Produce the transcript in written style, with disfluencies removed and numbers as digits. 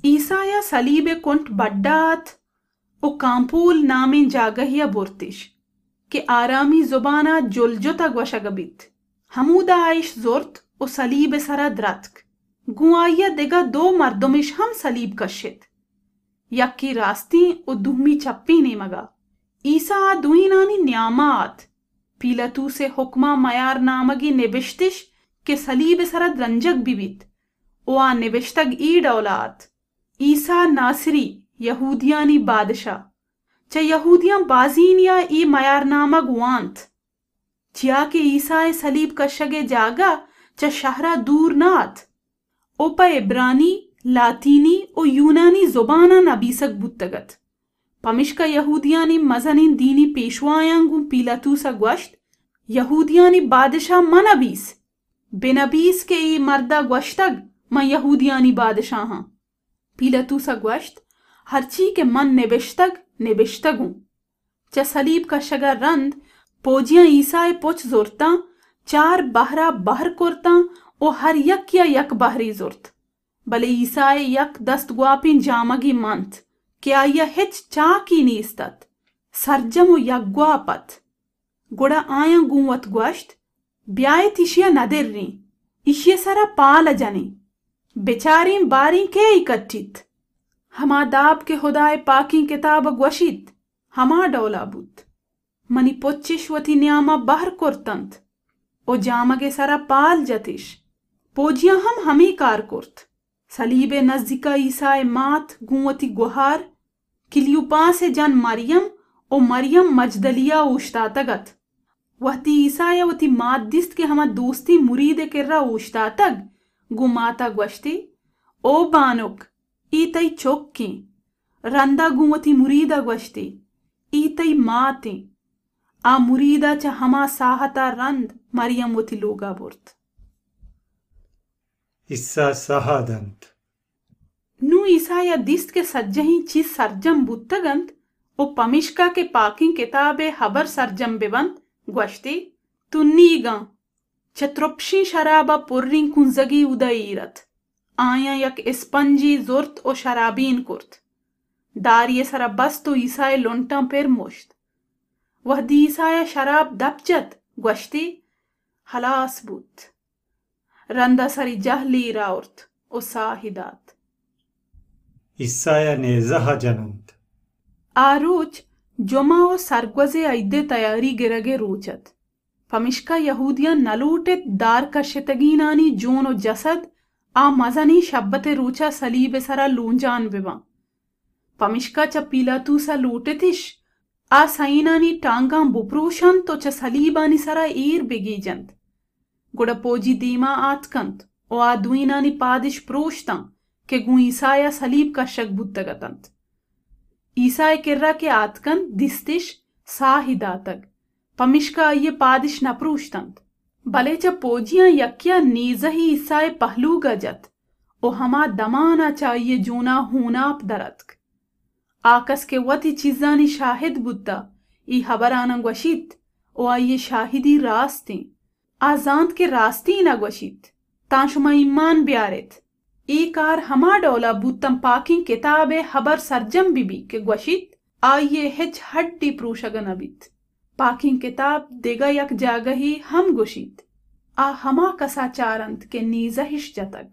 عیسایا صلیب can't بڈات او کامپول نامیں جاگہیا بورتش کہ آرامی زبانا جلجتا گوشگ بیت ہمودا آئش زورت او صلیب سرا درتک گو آئیا دگا دو مردمش ہم صلیب کشت یکی راستی او دومی چپی نیمگا عیسیٰ دوینانی نیامات پیلتو سے حکمہ میار نامگی نبشتش کہ صلیب سرد رنجگ بیت او آ نبشتگ ای ڈولات عیسیٰ ناصری یہودیانی بادشاہ چا یہودیاں بازینیا ای میار نامگ وانت چیا کہ عیسیٰ صلیب کشگے جاگا چا شہرہ دور نات او پا عبرانی لاطینی او یونانی زبانا نبیسک بودتگت پمشکا یہودیانی مزنین دینی پیشوایانگوں پیلاتوسا گوشت یہودیانی بادشاہ من نبیس بنبیس کے ای مردہ گوشتگ من یہودیانی بادشاہ ہاں پیلاتوسا گوشت ہرچی کے من نبشتگوں چا صلیب کا شگا رند پوجیاں عیسیٰ پوچھ زورتاں چار بہرہ بہر کرتاں او ہر یک یا یک بہری زورت بلے عیسیٰ یک دست گواپین جامگی منت کہ آیا ہچ چاکی نیستت سرجم و یک گواپت گوڑا آیا گوت گوشت بیایت اشیا ندر رین اشیا سرا پال جنی بیچارین بارین کے اکٹھت ہما داب کے خدای پاکین کتاب گوشید ہما ڈولا بود منی پچش وتی نیاما بہر کرتنت او جامگ سرا پال جتش پوجیاں ہم ہمی کار کرت صلیب نزدیکا عیسیٰ مات گوتی گوہار کلیوپا سے جن مریم او مریم مجدلیہ اوشتاتگت وحتی عیسیٰ وتی مات دست کے ہما دوستی مرید کررا اوشتاتگ گو ماتا گوشتی او بانک ای تی چوکیں رندہ گوتی مریدہ گوشتی ای تی ماتیں آ مریدہ چا ہما ساہتا رند مریم وتی لوگا برت عیسیٰ سہادنت نو عیسیٰ دست کے سجہیں چیز سرجم بودتگند او پمشکا کے پاکیں کتاب خبر سرجم ببند گوشتی تو نیگاں چترپشی شرابا پررین کنزگی ادا ایرت آیا یک اسپنجی زورت او شرابین کرت داری سرا بست و عیسیٰ لونٹاں پر مشت وحدی عیسیٰ شراب دبچت گوشتی خلاص بود رندہ سری جہلی راورت او ساہدات عیسیٰ نیزہ جننت آروچ جمعہ و سرگوز ایدے تیاری گرگے روچت پمشکا یہودیاں نلوٹت دار کشتگینانی جون و جسد آ مزنی شبت روچا صلیب سرا لونجان ببا پمشکا چا پیلاتوسا لوٹتش آ سائنانی ٹانگاں بپروشن تو چا صلیبانی سرا ایر بگی جند گوڑا پوجی دیما آتکنت او آ دوینانی پادش پروشتاں کہ گو عیسیٰ صلیب کا شک بودتگتند عیسیٰ کررا کے آتکن دستش ساہداتگ پمشکا یہ پادش نپروشتند بلے چا پوجیاں یکیا نیزہی عیسیٰ پہلو گجت او ہما دمانا چاہیے جونا ہوناپ درتک آکس کے وتی چیزانی شاہد بودتا ای خبرانا گوشید او آئیے شاہدی راستیں آزاند کے راستی نہ گوشید تاں شما ایمان بیارت ای کار ہما ڈولا بودتم پاکیں کتاب خبر سرجم بی کہ گوشید آئیے ہچ ہڈی پروشگ نبیت پاکیں کتاب دیگا یک جاگہی ہم گوشید آ ہما کسا چارند کے نیزہش جتگ